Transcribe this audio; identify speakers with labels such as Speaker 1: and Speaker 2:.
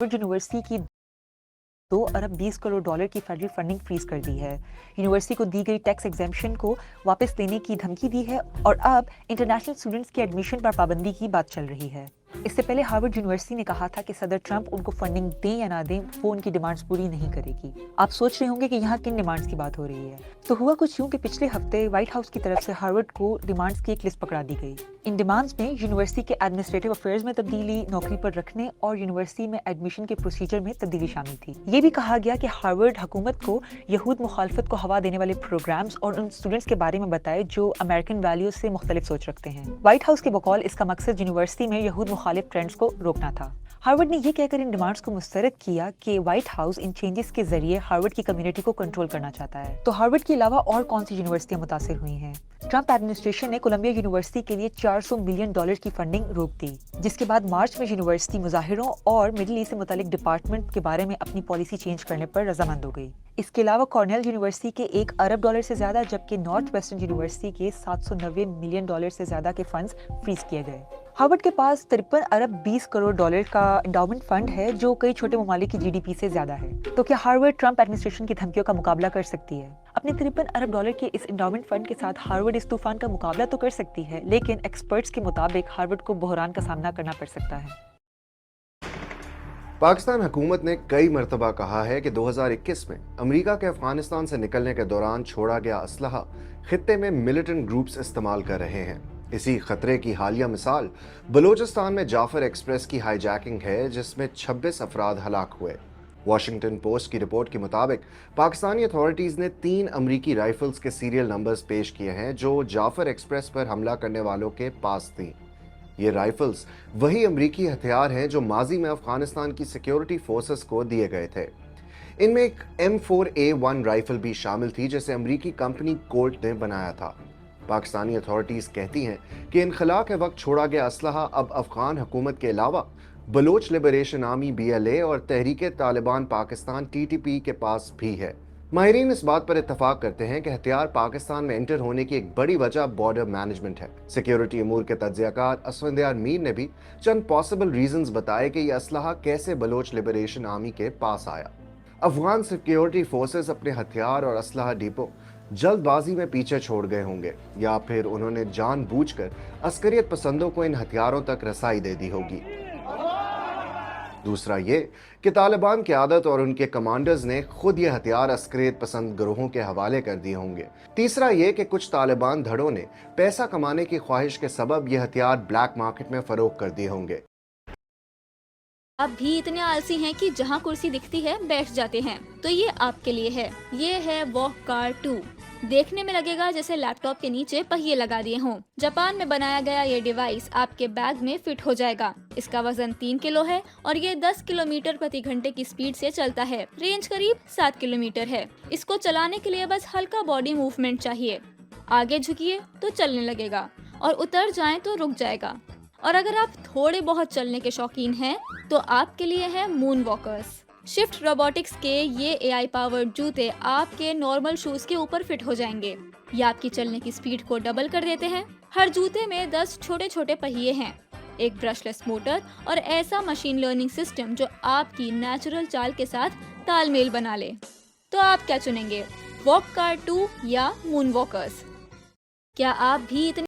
Speaker 1: University की 2 अरब 20 crore dollar की federal funding freeze कर दी है। यूनिवर्सिटी को दी गई टैक्स एग्जेम्पशन को वापस लेने की धमकी दी है और अब इंटरनेशनल स्टूडेंट्स के एडमिशन पर पाबंदी की बात चल रही है। इससे पहले हार्वर्ड यूनिवर्सिटी ने कहा था कि सदर ट्रंप उनको फंडिंग दें या ना दें, वो उनकी डिमांड्स पूरी नहीं करेगी। आप सोच रहे होंगे कि यहाँ किन डिमांड्स की बात हो रही है। तो हुआ कुछ यूं कि पिछले हफ्ते व्हाइट हाउस की तरफ से हार्वर्ड को डिमांड्स की एक लिस्ट पकड़ा दी गई। इन डिमांड्स में यूनिवर्सिटी के एडमिनिस्ट्रेटिव अफेयर्स में तब्दीली, नौकरी पर रखने और यूनिवर्सिटी में एडमिशन के प्रोसीजर में तब्दीली शामिल थी। ये भी कहा गया कि हार्वर्ड हुकूमत को यहूद मुखालफत को हवा देने वाले प्रोग्राम्स और उन स्टूडेंट्स के बारे में बताए जो अमेरिकन वैल्यूज से मुख्तलिफ सोच रखते हैं। व्हाइट हाउस के बकौल इसका मकसद यूनिवर्सिटी में यहूद मुखालिफ ट्रेंड्स को रोकना था। हार्वर्ड ने ये कहकर इन डिमांड्स को मुस्तरद किया कि व्हाइट हाउस इन चेंजेस के जरिए हार्वर्ड की कम्युनिटी को कंट्रोल करना चाहता है। तो हार्वर्ड के अलावा और कौन सी यूनिवर्सिटियां मुतासिर हुई हैं? ट्रंप एडमिनिस्ट्रेशन ने कोलंबिया यूनिवर्सिटी के लिए $400 मिलियन की फंडिंग रोक दी, जिसके बाद मार्च में यूनिवर्सिटी मुजाहिरों और मिडिल ईस्ट से मुतालिक डिपार्टमेंट के बारे में अपनी पॉलिसी चेंज करने पर रजामंद हो गई। इसके अलावा कॉर्नेल यूनिवर्सिटी के $1 अरब से ज्यादा, जबकि नॉर्थ वेस्टर्न यूनिवर्सिटी के $790 मिलियन से ज्यादा के फंड्स फ्रीज किए गए। हार्वर्ड के पास 53 अरब 20 करोड़ डॉलर का एंडाउमेंट फंड है, जो कई छोटे ममालिक की जीडीपी से ज्यादा है। तो क्या हार्वर्ड ट्रंप एडमिनिस्ट्रेशन की धमकियों का मुकाबला कर सकती है? अपने 53 अरब डॉलर के इस एंडाउमेंट फंड के साथ हार्वर्ड इस तूफान का मुकाबला तो कर सकती है, लेकिन एक्सपर्ट्स के मुताबिक हार्वर्ड को बहरान का सामना करना पड़ सकता है।
Speaker 2: पाकिस्तान हुकूमत ने कई मरतबा कहा है कि 2021 में अमेरिका के अफगानिस्तान से निकलने के दौरान छोड़ा गया असलहा खित्ते में मिलिटेंट ग्रुप्स इस्तेमाल कर रहे हैं। इसी खतरे की हालिया मिसाल बलूचिस्तान में जाफर एक्सप्रेस की हाईजैकिंग है, जिसमें 26 अफराद हलाक हुए। वॉशिंगटन पोस्ट की रिपोर्ट के मुताबिक पाकिस्तानी अथॉरिटीज़ ने 3 अमरीकी राइफल्स के सीरियल नंबर्स पेश किए हैं जो जाफर एक्सप्रेस पर हमला करने वालों के पास थीं। ये राइफल्स वही अमरीकी हथियार हैं जो माजी में अफगानिस्तान की सिक्योरिटी फोर्सेस को दिए गए थे। इनमें एक M4A1 राइफल भी शामिल थी, जिसे अमरीकी कंपनी कोल्ट ने बनाया था। पाकिस्तानी अथॉरिटीज़ कहती हैं कि इनखला के वक्त छोड़ा गया असलहा अब अफगान हुकूमत के अलावा बलोच लिबरेशन आर्मी BLA और तहरीक तालिबान पाकिस्तान TTP के पास भी है। माहिरीन इस बात पर इत्तफाक करते हैं कि हथियार पाकिस्तान में एंटर होने की एक बड़ी वजह बॉर्डर मैनेजमेंट है। सिक्योरिटी अमूर के तज्ज़ियाकार असफंदियार मीर ने भी चंद पॉसिबल रीजंस बताए कि यह असलहा कैसे बलोच लिबरेशन आर्मी के पास आया। अफगान सिक्योरिटी फोर्सेस अपने हथियार और असलहा डिपो जल्दबाजी में पीछे छोड़ गए होंगे, या फिर उन्होंने जानबूझकर अस्करियत पसंदों को इन हथियारों तक रसाई दे दी होगी। दूसरा ये कि तालिबान की आदत और उनके कमांडर्स ने खुद ये हथियार अस्करियत पसंद ग्रोहों के हवाले कर दिए होंगे। तीसरा ये कि कुछ तालिबान धड़ों ने पैसा कमाने की ख्वाहिश के सबब ये हथियार ब्लैक मार्केट में फरोख्त कर दिए होंगे।
Speaker 3: आप भी इतने आलसी हैं कि जहां कुर्सी दिखती है बैठ जाते हैं, तो ये आपके लिए है। ये है वॉक कार 2। देखने में लगेगा जैसे लैपटॉप के नीचे पहिए लगा दिए हों। जापान में बनाया गया ये डिवाइस आपके बैग में फिट हो जाएगा। इसका वजन 3 किलो है और ये 10 किलोमीटर प्रति घंटे की स्पीड से चलता है। रेंज करीब 7 किलोमीटर है। इसको चलाने के लिए बस हल्का बॉडी मूवमेंट चाहिए। आगे झुकिए तो चलने लगेगा और उतर जाएं तो रुक जाएगा। और अगर आप थोड़े बहुत चलने के शौकीन हैं तो आपके लिए है मून वॉकर्स। शिफ्ट रोबोटिक्स के ये AI पावर्ड जूते आपके नॉर्मल शूज के ऊपर फिट हो जाएंगे। ये आपकी चलने की स्पीड को डबल कर देते हैं। हर जूते में 10 छोटे छोटे पहिए हैं, एक ब्रशलेस मोटर और ऐसा मशीन लर्निंग सिस्टम जो आपकी नेचुरल चाल के साथ तालमेल बना ले। तो आप क्या चुनेंगे, वॉक कार 2 या मून वॉकर्स? क्या आप भी इतने